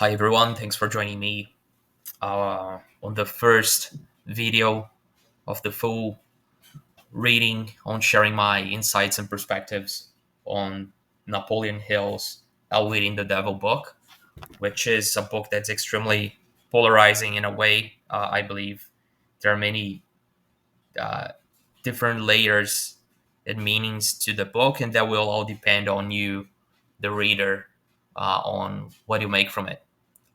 Hi everyone, thanks for joining me on the first video of the full reading on sharing my insights and perspectives on Napoleon Hill's Outwitting the Devil book, which is a book that's extremely polarizing in a way. I believe there are many uh, different layers and meanings to the book, and that will all depend on you, the reader, on what you make from it.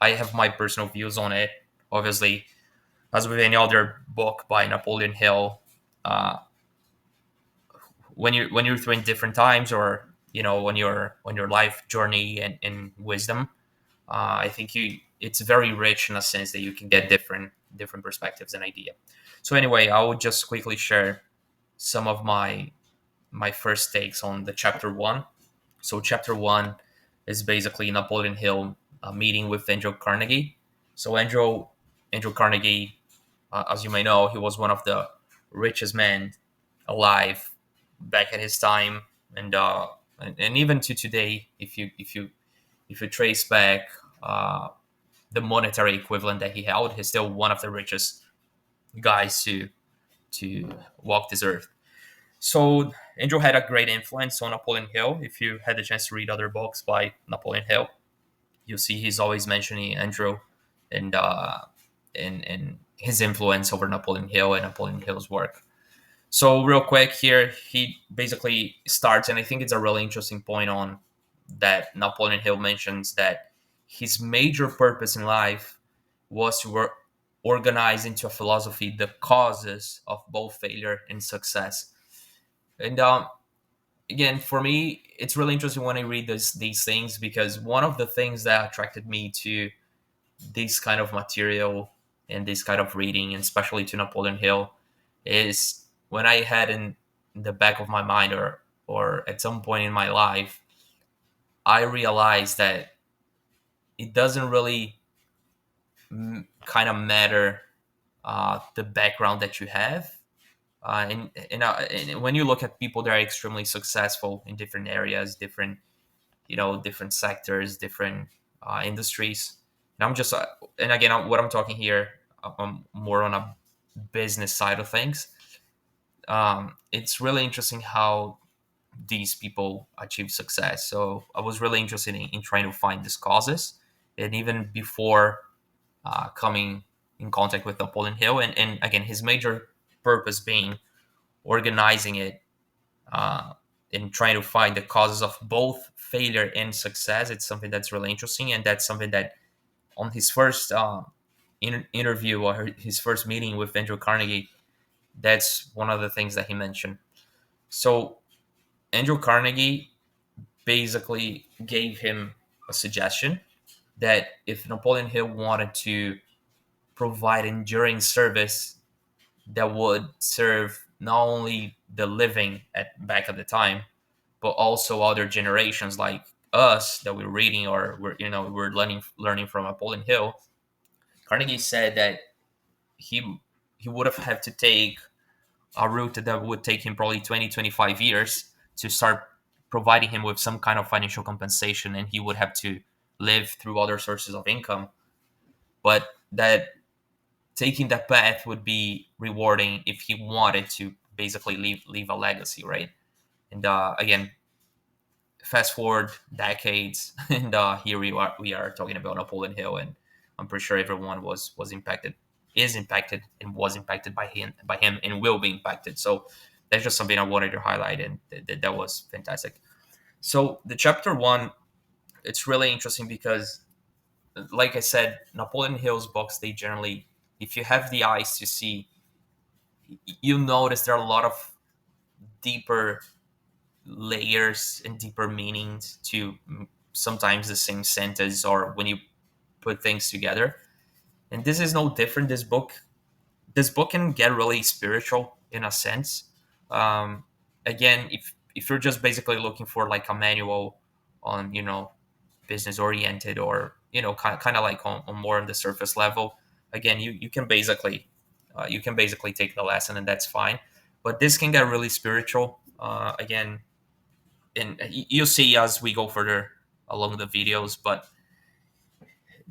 I have my personal views on it. Obviously, as with any other book by Napoleon Hill, uh, when you're through in different times, or when you're on your life journey and wisdom, I think you it's very rich in a sense that you can get different perspectives and idea. So anyway, I will just quickly share some of my first takes on the chapter one. So chapter one is basically Napoleon Hill meeting with Andrew Carnegie. So Andrew Carnegie, as you may know, he was one of the richest men alive back at his time, and even to today, if you trace back the monetary equivalent that he held, he's still one of the richest guys to walk this earth. So Andrew had a great influence on Napoleon Hill. If you had the chance to read other books by Napoleon Hill, you'll see he's always mentioning Andrew and and his influence over Napoleon Hill and Napoleon Hill's work. So real quick here, he basically starts, and I think it's a really interesting point on that Napoleon Hill mentions that his major purpose in life was to organize into a philosophy the causes of both failure and success. And again, for me, it's really interesting when I read these things, because one of the things that attracted me to this kind of material and this kind of reading, and especially to Napoleon Hill, is when I had in the back of my mind, or at some point in my life, I realized that it doesn't really kind of matter the background that you have. And when you look at people that are extremely successful in different areas, different sectors, different industries. And I'm just, and again, what I'm talking here, I'm more on a business side of things. It's really interesting how these people achieve success. So I was really interested in trying to find these causes, and even before coming in contact with Napoleon Hill, and again, his major purpose being organizing it in trying to find the causes of both failure and success. It's something that's really interesting, and that's something that on his first interview, or his first meeting with Andrew Carnegie, that's one of the things that he mentioned. So Andrew Carnegie basically gave him a suggestion that if Napoleon Hill wanted to provide enduring service that would serve not only the living at back at the time, but also other generations like us that we're reading, or we're learning from Napoleon Hill. Carnegie said that he he would have had to take a route that would take him probably 20-25 years to start providing him with some kind of financial compensation, and he would have to live through other sources of income. But that taking that path would be rewarding if he wanted to basically leave a legacy, right? And again, fast forward decades, and here we are talking about Napoleon Hill, and I'm pretty sure everyone was impacted, is impacted, and was impacted by him, and will be impacted. So that's just something I wanted to highlight, and that was fantastic. So the chapter one, it's really interesting because, like I said, Napoleon Hill's books, they generally, if you have the eyes to see, you notice there are a lot of deeper layers and deeper meanings to sometimes the same sentence, or when you put things together. And this is no different. This book can get really spiritual in a sense. Again, if you're just basically looking for like a manual on business oriented, or kind of like on more on the surface level, again, you can basically take the lesson, and that's fine. But this can get really spiritual. Again, and you'll see as we go further along the videos. But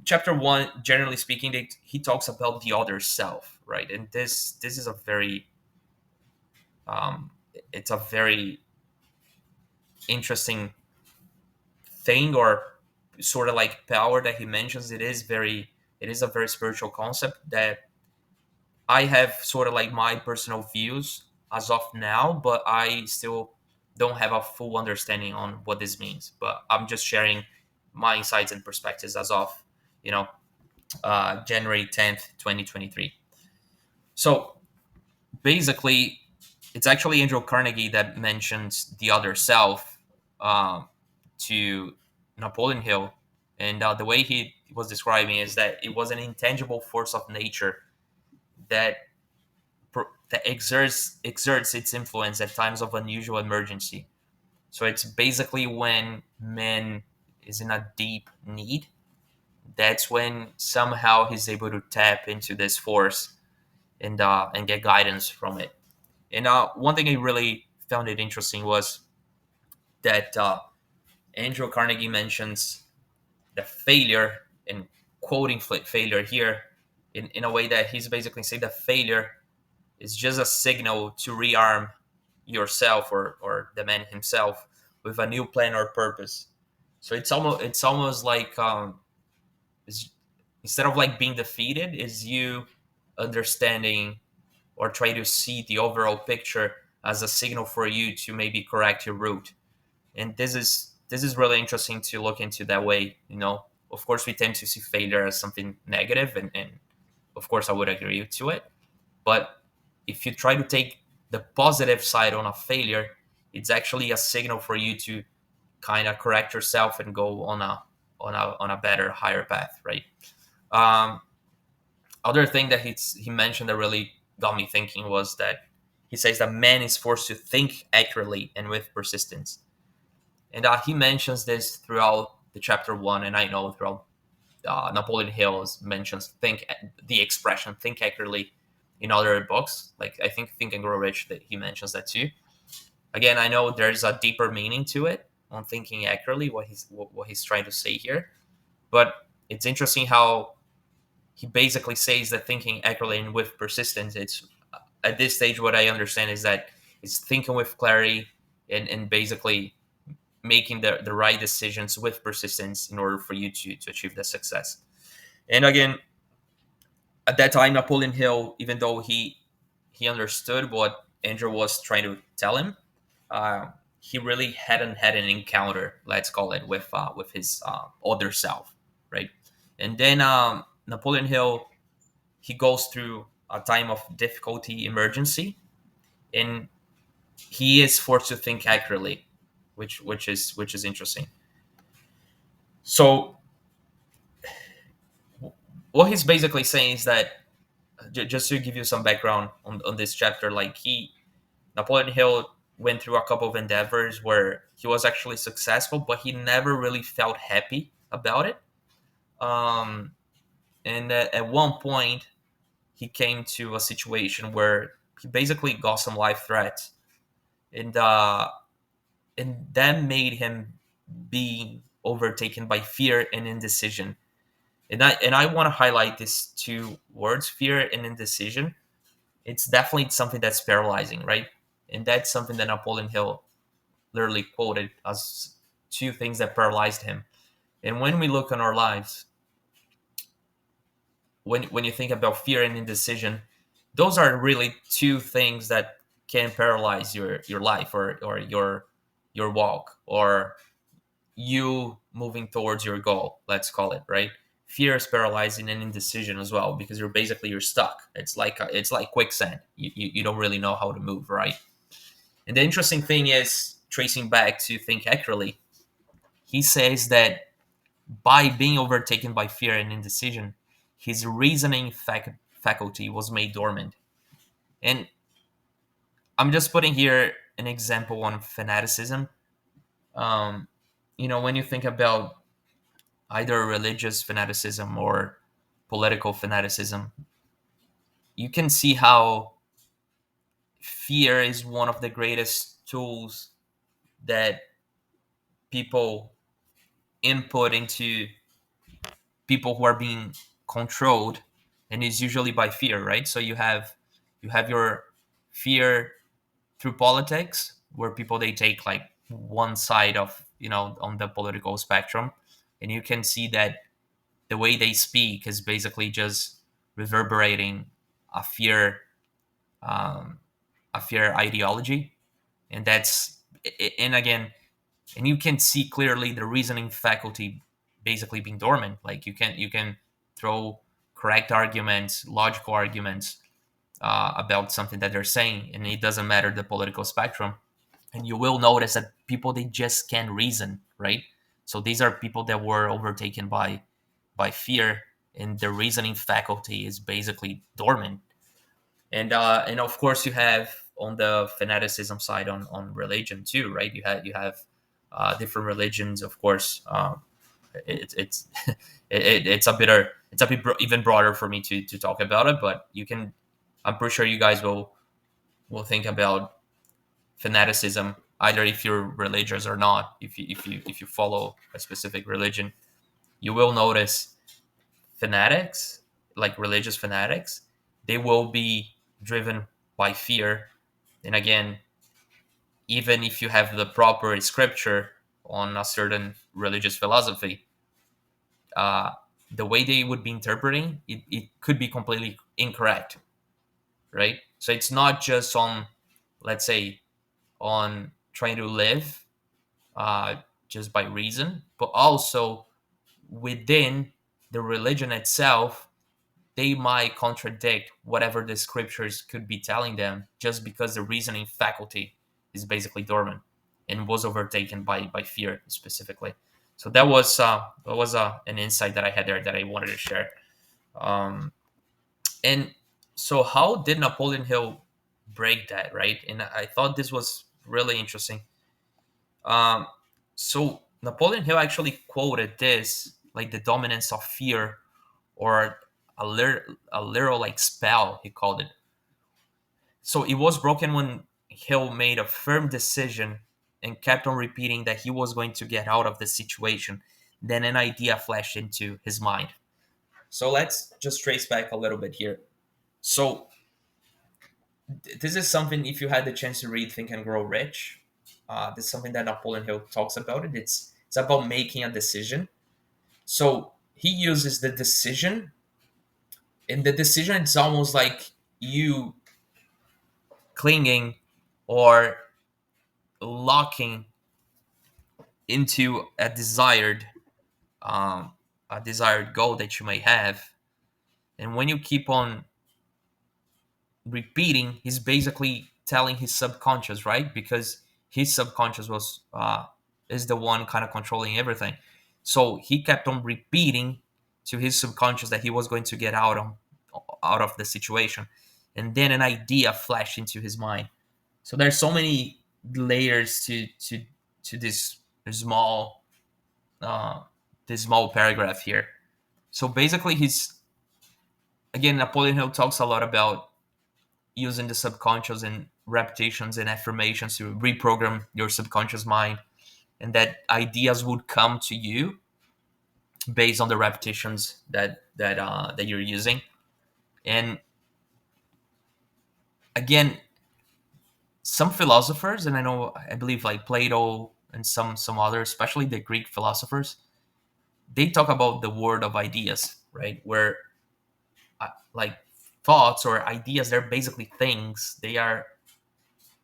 chapter one, generally speaking, he talks about the other self, right? And this is a very um, it's a very interesting thing, or sort of like power that he mentions. It is a very spiritual concept that I have sort of like my personal views as of now, but I still don't have a full understanding on what this means. But I'm just sharing my insights and perspectives as of, you know, January 10th, 2023. So basically, it's actually Andrew Carnegie that mentions the other self um, to Napoleon Hill. And the way he was describing is that it was an intangible force of nature that that exerts its influence at times of unusual emergency. So it's basically when man is in a deep need. That's when somehow he's able to tap into this force and get guidance from it. And one thing I really found it interesting was that Andrew Carnegie mentions the failure, and quoting failure here in a way that he's basically saying that failure is just a signal to rearm yourself, or the man himself, with a new plan or purpose. So it's almost like it's, instead of like being defeated, is you understanding or try to see the overall picture as a signal for you to maybe correct your route. And this is really interesting to look into that way. Of course, we tend to see failure as something negative, and of course I would agree to it. But if you try to take the positive side on a failure, it's actually a signal for you to kind of correct yourself and go on a better, higher path, right? um, Other thing that he mentioned that really got me thinking was that he says that man is forced to think accurately and with persistence. And he mentions this throughout the chapter one, and I know throughout Napoleon Hill mentions the expression think accurately in other books. Like I think Think and Grow Rich, that he mentions that too. Again, I know there's a deeper meaning to it on thinking accurately, what he's trying to say here. But it's interesting how he basically says that thinking accurately and with persistence, it's at this stage what I understand is that it's thinking with clarity, and basically making the right decisions with persistence in order for you to achieve the success. And again, at that time, Napoleon Hill, even though he understood what Andrew was trying to tell him, uh, he really hadn't had an encounter, let's call it, with his other self, right? And then Napoleon Hill, he goes through a time of difficulty, emergency, and he is forced to think accurately, which is interesting. So what he's basically saying is that, just to give you some background on this chapter, like Napoleon Hill went through a couple of endeavors where he was actually successful, but he never really felt happy about it. Um, and at one point, he came to a situation where he basically got some life threats, and that made him be overtaken by fear and indecision. And I want to highlight these two words, fear and indecision. It's definitely something that's paralyzing, right? And that's something that Napoleon Hill literally quoted as two things that paralyzed him. And when we look on our lives, when you think about fear and indecision, those are really two things that can paralyze your life, or your walk, or you moving towards your goal, let's call it, right? Fear is paralyzing, and indecision as well, because you're stuck. It's like quicksand. You don't really know how to move, right? And the interesting thing is, tracing back to think accurately, he says that by being overtaken by fear and indecision, his reasoning faculty was made dormant. And I'm just putting here an example on fanaticism. um, when you think about either religious fanaticism or political fanaticism, you can see how fear is one of the greatest tools that people input into people who are being controlled, and it's usually by fear, right? So you have your fear through politics, where people they take like one side of, on the political spectrum, and you can see that the way they speak is basically just reverberating a fear, um, a fear ideology. And that's, and again, and you can see clearly the reasoning faculty basically being dormant. Like you can throw correct arguments, logical arguments, about something that they're saying, and it doesn't matter the political spectrum. And you will notice that people they just can't reason, right? So these are people that were overtaken by fear, and the reasoning faculty is basically dormant. And of course you have on the fanaticism side on religion too, right? You have different religions, of course. It's it's even broader for me to talk about it, but you can. I'm pretty sure you guys will think about fanaticism, either if you're religious or not. If you follow a specific religion, you will notice fanatics, like religious fanatics, they will be driven by fear. And again, even if you have the proper scripture on a certain religious philosophy, uh, the way they would be interpreting it could be completely incorrect, right? So it's not just on, let's say, on trying to live, uh, just by reason, but also within the religion itself, they might contradict whatever the scriptures could be telling them, just because the reasoning faculty is basically dormant and was overtaken by fear specifically. So that was an insight that I had there that I wanted to share. Um, and so how did Napoleon Hill break that, right? And I thought this was really interesting. um, so Napoleon Hill actually quoted this, like the dominance of fear, or a literal like spell, he called it. So it was broken when Hill made a firm decision and kept on repeating that he was going to get out of the situation. Then an idea flashed into his mind. So let's just trace back a little bit here. So this is something, if you had the chance to read Think and Grow Rich, this is something that Napoleon Hill talks about. It's about making a decision. So he uses the decision, and the decision it's almost like you clinging or locking into um, a desired goal that you may have. And when you keep on repeating, he's basically telling his subconscious, right? Because his subconscious was is the one kind of controlling everything. So he kept on repeating to his subconscious that he was going to get out of the situation, and then an idea flashed into his mind. So there's so many layers to this small uh, this small paragraph here. So basically, he's again Napoleon Hill talks a lot about using the subconscious and repetitions and affirmations to reprogram your subconscious mind, and that ideas would come to you based on the repetitions that you're using. And again, some philosophers, and I believe like Plato and some others, especially the Greek philosophers, they talk about the world of ideas, right? Where like thoughts or ideas, they're basically things. They're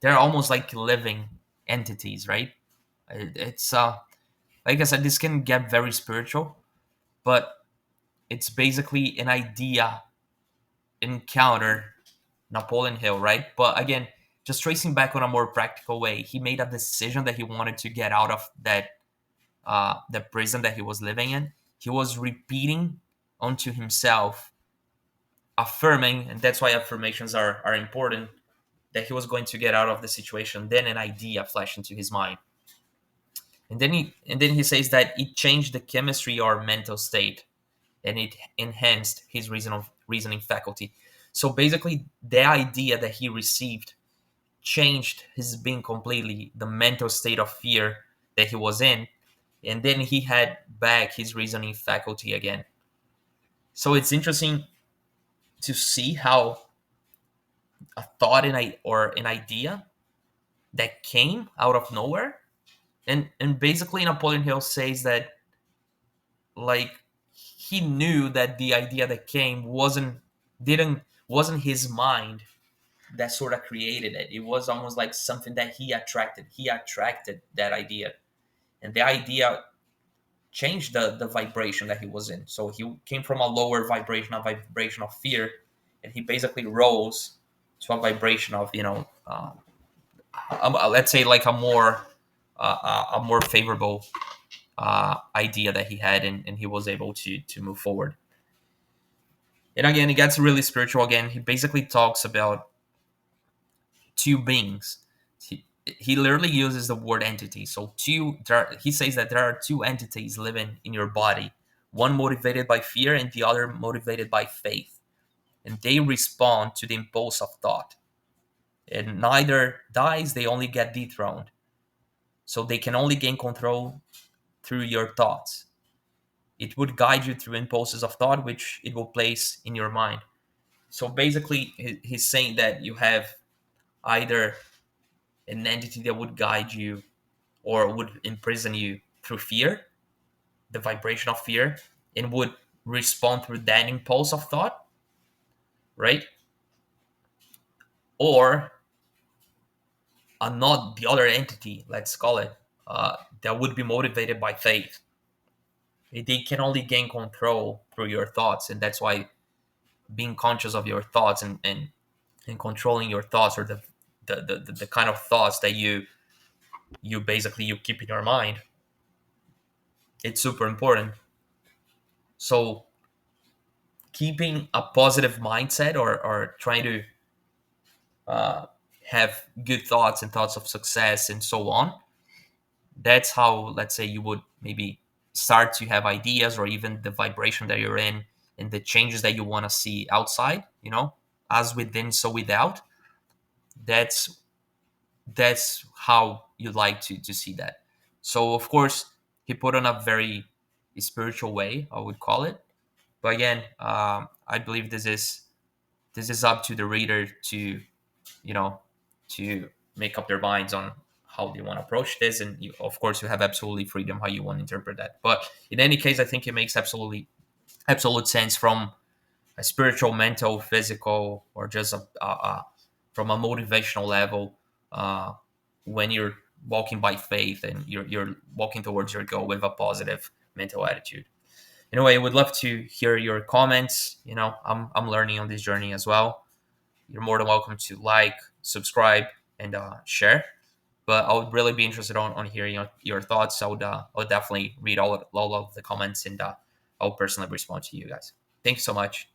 almost like living entities, right? It's like I said, this can get very spiritual, but it's basically an idea encounter Napoleon Hill, right? But again, just tracing back on a more practical way, he made a decision that he wanted to get out of that the prison that he was living in. He was repeating onto himself, affirming, and that's why affirmations are important, that he was going to get out of the situation. Then an idea flashed into his mind, and then he says that it changed the chemistry or mental state, and it enhanced his reasoning faculty. So basically, the idea that he received changed his being completely, the mental state of fear that he was in, and then he had back his reasoning faculty again. So it's interesting to see how a thought or an idea that came out of nowhere, and basically Napoleon Hill says that, like, he knew that the idea that came didn't wasn't his mind that sort of created it. It was almost like something that he attracted that idea, and the idea changed the vibration that he was in. So he came from a lower vibration, a vibration of fear, and he basically rose to a vibration of, let's say, like a more favorable idea that he had, and he was able to move forward. And again, it gets really spiritual. Again, he basically talks about two beings. He literally uses the word entity. So he says that there are two entities living in your body, one motivated by fear and the other motivated by faith, and they respond to the impulse of thought. And neither dies; they only get dethroned. So they can only gain control through your thoughts. It would guide you through impulses of thought, which it will place in your mind. So basically, he's saying that you have either an entity that would guide you or would imprison you through fear, the vibration of fear, and would respond through that impulse of thought, right? Or not the other entity, let's call it, that would be motivated by faith. They can only gain control through your thoughts, and that's why being conscious of your thoughts and controlling your thoughts, or the kind of thoughts that you keep in your mind, it's super important. So keeping a positive mindset, or trying to uh, have good thoughts and thoughts of success and so on, that's how, let's say, you would maybe start to have ideas, or even the vibration that you're in and the changes that you want to see outside, as within so without. That's that's how you like to see that. So of course he put on a very spiritual way, I would call it. But again, I believe this is up to the reader to, you know to make up their minds on how they want to approach this, and of course you have absolutely freedom how you want to interpret that. But in any case, I think it makes absolute sense from a spiritual, mental, physical, or just from a motivational level, uh, when you're walking by faith and you're walking towards your goal with a positive mental attitude. Anyway, I would love to hear your comments. I'm learning on this journey as well. You're more than welcome to like, subscribe, and share. But I would really be interested on hearing your thoughts. I would definitely read all of the comments, and I'll personally respond to you guys. Thank you so much.